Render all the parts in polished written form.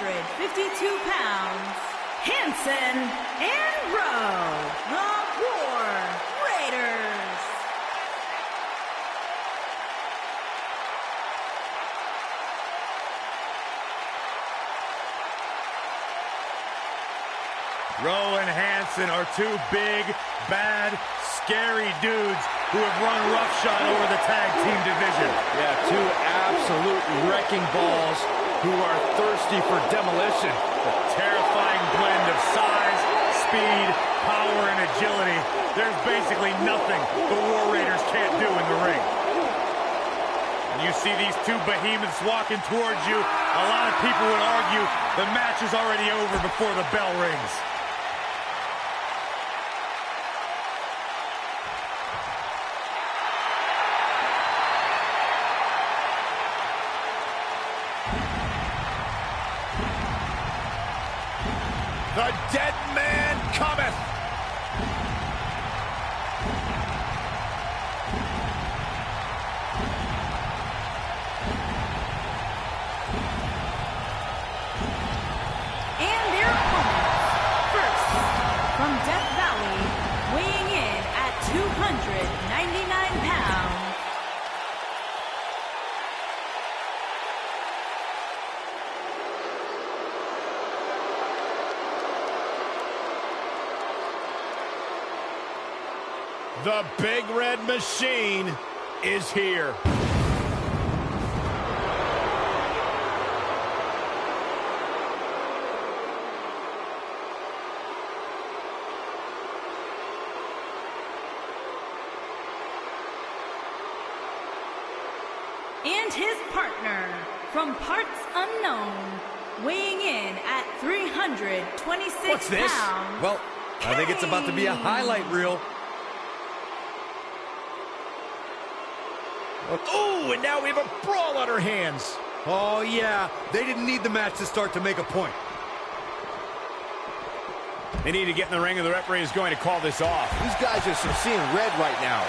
252 pounds, Hanson and Rowe, the War Raiders. Rowe and Hanson are two big, bad, scary dudes who have run roughshod over the tag team division. Yeah, two absolute wrecking balls who are thirsty for demolition. A terrifying blend of size, speed, power, and agility. There's basically nothing the War Raiders can't do in the ring. When you see these two behemoths walking towards you, a lot of people would argue the match is already over before the bell rings. The dead man cometh. And their opponents, first, from Death Valley, weighing in at 299 pounds, The Big Red Machine is here. and his partner, from parts unknown, weighing in at 326 What's this? pounds. Well, I think it's about to be a highlight reel. Oh, and now we have a brawl on our hands. Oh, yeah. They didn't need the match to start to make a point. They need to get in the ring, and the referee is going to call this off. These guys are seeing red right now.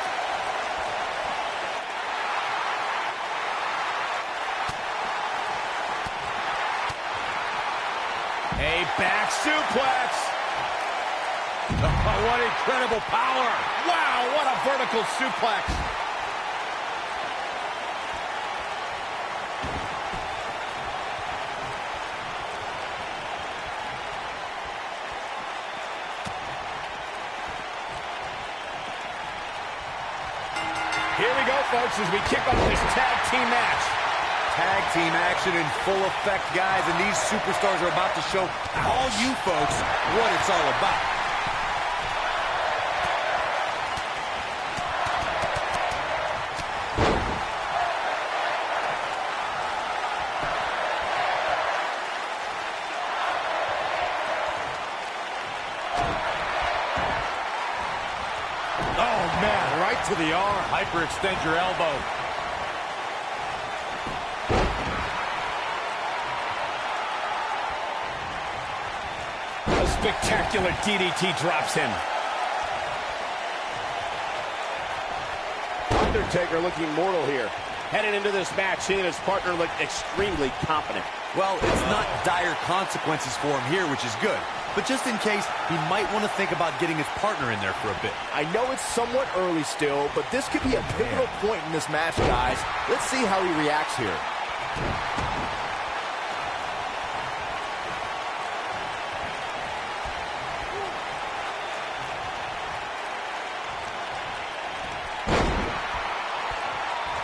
A back suplex. Oh, what incredible power. Wow, what a vertical suplex. Here we go, folks, as we kick off this tag team match. Tag team action in full effect, guys, and these superstars are about to show all you folks what it's all about. Oh, man, right to the arm. Hyperextend your elbow. A spectacular DDT drops him. Undertaker looking mortal here. Heading into this match, he and his partner look extremely confident. Well, it's not dire consequences for him here, which is good. But just in case, he might want to think about getting his partner in there for a bit. I know it's somewhat early still, but this could be a pivotal point in this match, guys. Let's see how he reacts here.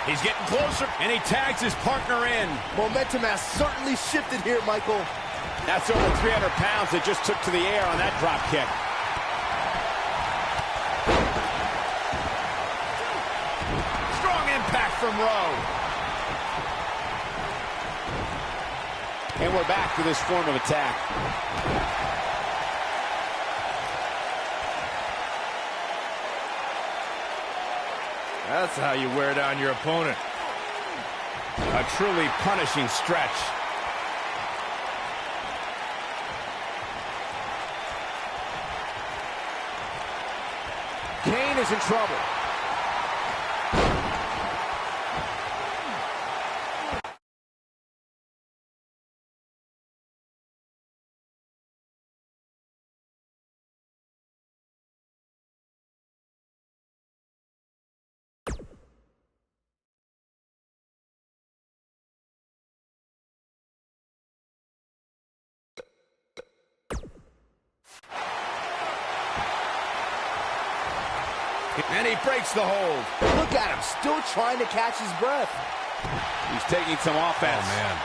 He's getting closer, and he tags his partner in. Momentum has certainly shifted here, Michael. That's over 300 pounds that just took to the air on that drop kick. Strong impact from Rowe. And we're back to this form of attack. That's how you wear down your opponent. A truly punishing stretch. Kane is in trouble. And he breaks the hold. Look at him, still trying to catch his breath. He's taking some offense. Oh, man.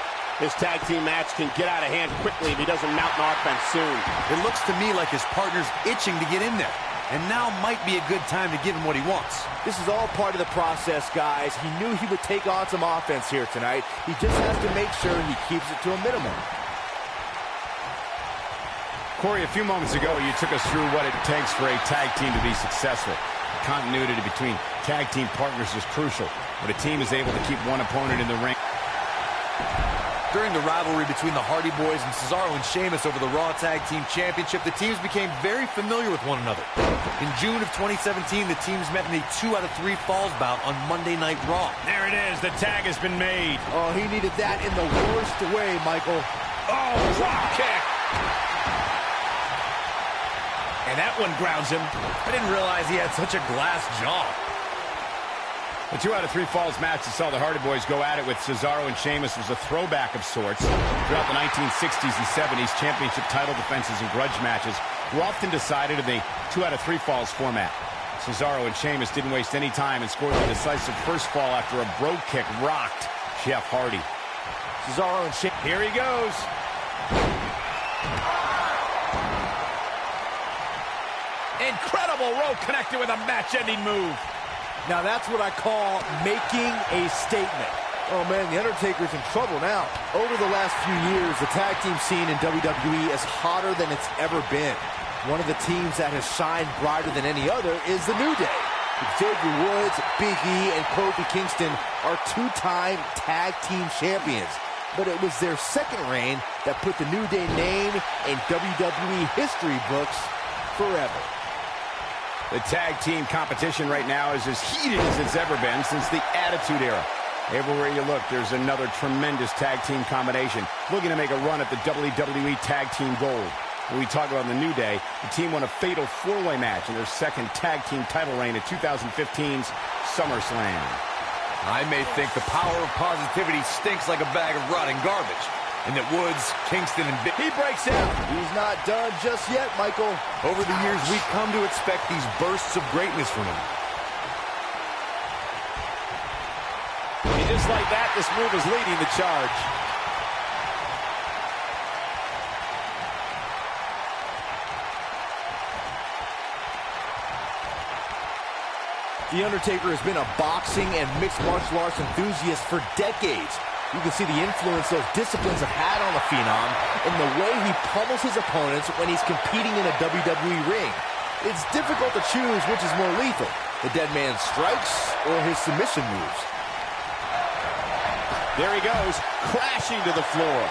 This tag team match can get out of hand quickly if he doesn't mount an offense soon. It looks to me like his partner's itching to get in there. And now might be a good time to give him what he wants. This is all part of the process, guys. He knew he would take on some offense here tonight. He just has to make sure he keeps it to a minimum. Corey, a few moments ago, you took us through what it takes for a tag team to be successful. Continuity between tag team partners is crucial. When a team is able to keep one opponent in the ring. During the rivalry between the Hardy Boys and Cesaro and Sheamus over the Raw Tag Team Championship, the teams became very familiar with one another. In June of 2017, the teams met in a 2 out of 3 falls bout on Monday Night Raw. There it is. The tag has been made. Oh, he needed that in the worst way, Michael. Oh, drop kick. And that one grounds him. I didn't realize he had such a glass jaw. The 2 out of 3 falls match that saw the Hardy Boys go at it with Cesaro and Sheamus was a throwback of sorts. Throughout the 1960s and 70s, championship title defenses and grudge matches were often decided in the 2 out of 3 falls format. Cesaro and Sheamus didn't waste any time and scored the decisive first fall after a brogue kick rocked Jeff Hardy. Cesaro and Sheamus. Here he goes. Incredible rope connected with a match-ending move. Now that's what I call making a statement. Oh man, The Undertaker's in trouble now. Over the last few years, the tag team scene in WWE is hotter than it's ever been. One of the teams that has shined brighter than any other is the New Day. Xavier Woods, Big E, and Kofi Kingston are 2-time tag team champions. But it was their second reign that put the New Day name in WWE history books forever. The tag team competition right now is as heated as it's ever been since the Attitude Era. Everywhere you look, there's another tremendous tag team combination looking to make a run at the WWE Tag Team Gold. When we talk about the New Day, the team won a fatal 4-way match in their second tag team title reign at 2015's SummerSlam. I may think the power of positivity stinks like a bag of rotting garbage. And that Woods, Kingston, and Big... He breaks out. He's not done just yet, Michael. Over the years, we've come to expect these bursts of greatness from him. And just like that, this move is leading the charge. The Undertaker has been a boxing and mixed martial arts enthusiast for decades. You can see the influence those disciplines have had on the Phenom in the way he pummels his opponents when he's competing in a WWE ring. It's difficult to choose which is more lethal, the dead man's strikes or his submission moves. There he goes, crashing to the floor.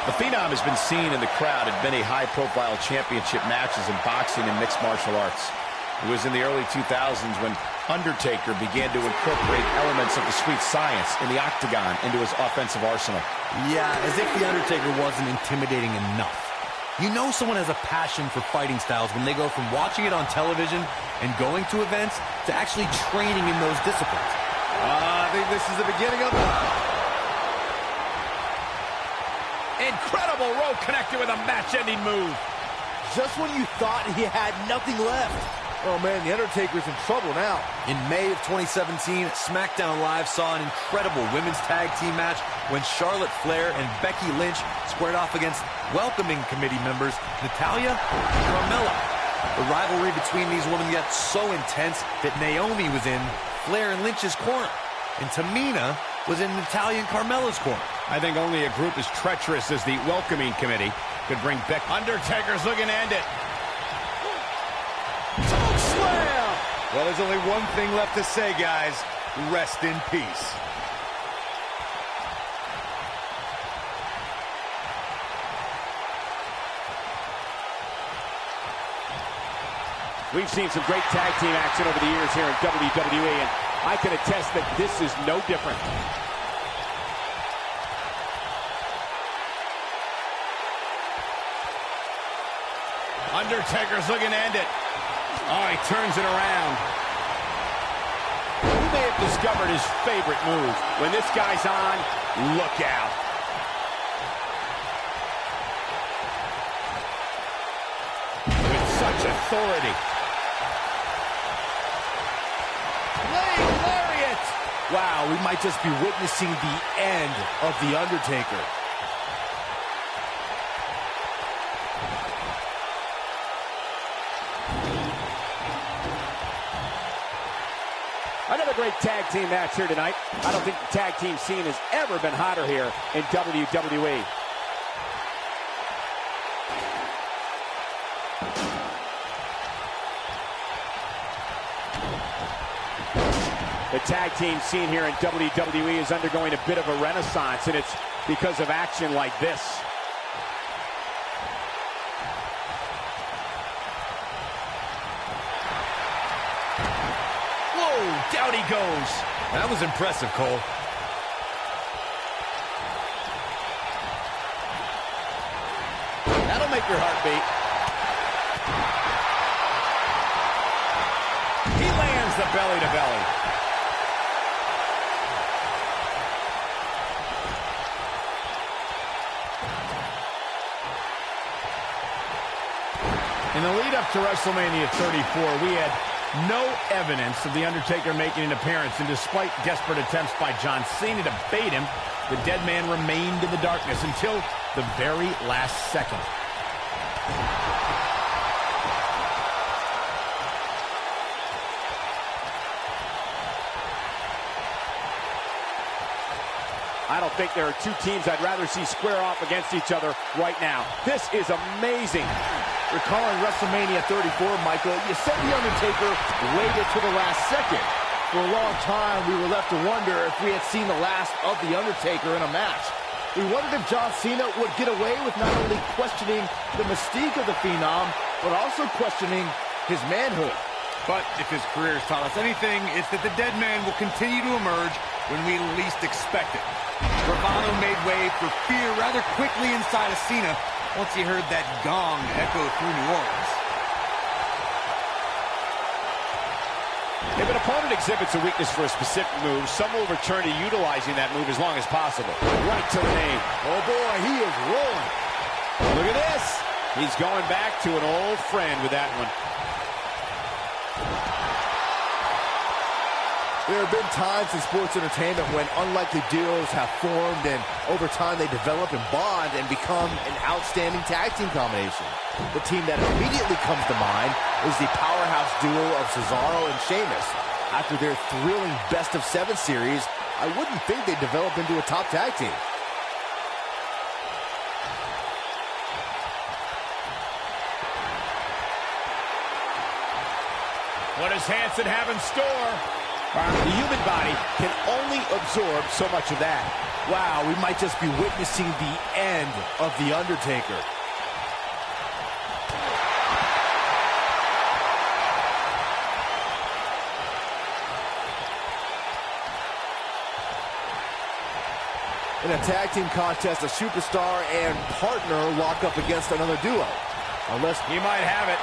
The Phenom has been seen in the crowd at many high-profile championship matches in boxing and mixed martial arts. It was in the early 2000s when Undertaker began to incorporate elements of the street science in the octagon into his offensive arsenal. Yeah, as if The Undertaker wasn't intimidating enough. You know someone has a passion for fighting styles when they go from watching it on television and going to events to actually training in those disciplines. I think this is the beginning of it. Incredible rope connected with a match-ending move. Just when you thought he had nothing left. Oh man, The Undertaker's in trouble now. In May of 2017, SmackDown Live saw an incredible women's tag team match when Charlotte Flair and Becky Lynch squared off against welcoming committee members Natalya and Carmella. The rivalry between these women got so intense that Naomi was in Flair and Lynch's corner, and Tamina was in Natalya and Carmella's corner. I think only a group as treacherous as the welcoming committee could bring Becky. Undertaker's looking to end it. Well, there's only one thing left to say, guys. Rest in peace. We've seen some great tag team action over the years here in WWE, and I can attest that this is no different. Undertaker's looking to end it. Oh, he turns it around. He may have discovered his favorite move. When this guy's on, look out. With authority. Laying lariat. Wow, we might just be witnessing the end of The Undertaker. Another great tag team match here tonight. I don't think the tag team scene has ever been hotter here in WWE. The tag team scene here in WWE is undergoing a bit of a renaissance, and it's because of action like this. Whoa, down he goes. That was impressive, Cole. That'll make your heart beat. He lands the belly to belly. In the lead-up to WrestleMania 34, we had no evidence of The Undertaker making an appearance, and despite desperate attempts by John Cena to bait him, the dead man remained in the darkness until the very last second. I don't think there are two teams I'd rather see square off against each other right now. This is amazing. Recalling WrestleMania 34, Michael, you said The Undertaker waited to the last second. For a long time, we were left to wonder if we had seen the last of The Undertaker in a match. We wondered if John Cena would get away with not only questioning the mystique of the Phenom, but also questioning his manhood. But if his career has taught us anything, it's that the dead man will continue to emerge when we least expect it. Bravado made way for fear rather quickly inside of Cena once he heard that gong echo through New Orleans. If an opponent exhibits a weakness for a specific move, some will return to utilizing that move as long as possible. Right to the name. Oh boy, he is rolling. Look at this. He's going back to an old friend with that one. There have been times in sports entertainment when unlikely duos have formed, and over time they develop and bond and become an outstanding tag team combination. The team that immediately comes to mind is the powerhouse duo of Cesaro and Sheamus. After their thrilling best-of-7 series, I wouldn't think they'd develop into a top tag team. What does Hansen have in store? The human body can only absorb so much of that. Wow, we might just be witnessing the end of The Undertaker. In a tag team contest, a superstar and partner lock up against another duo. Unless he might have it.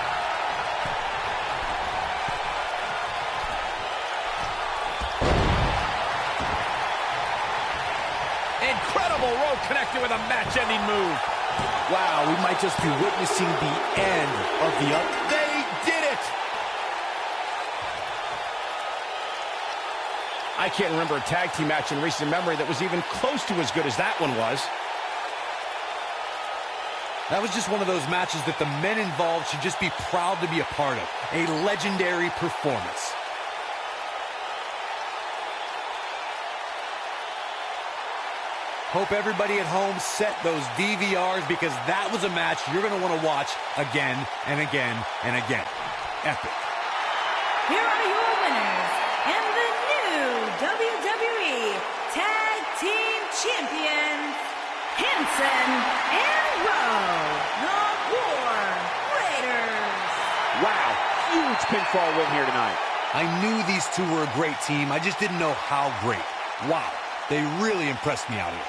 Incredible rope connected with a match-ending move. Wow, we might just be witnessing the end of the They did it! I can't remember a tag team match in recent memory that was even close to as good as that one was. That was just one of those matches that the men involved should just be proud to be a part of. A legendary performance. Hope everybody at home set those DVRs, because that was a match you're going to want to watch again and again and again. Epic. Here are your winners and the new WWE Tag Team Champions, Hansen and Rowe, the War Raiders. Wow, huge pinfall win here tonight. I knew these two were a great team. I just didn't know how great. Wow, they really impressed me out here.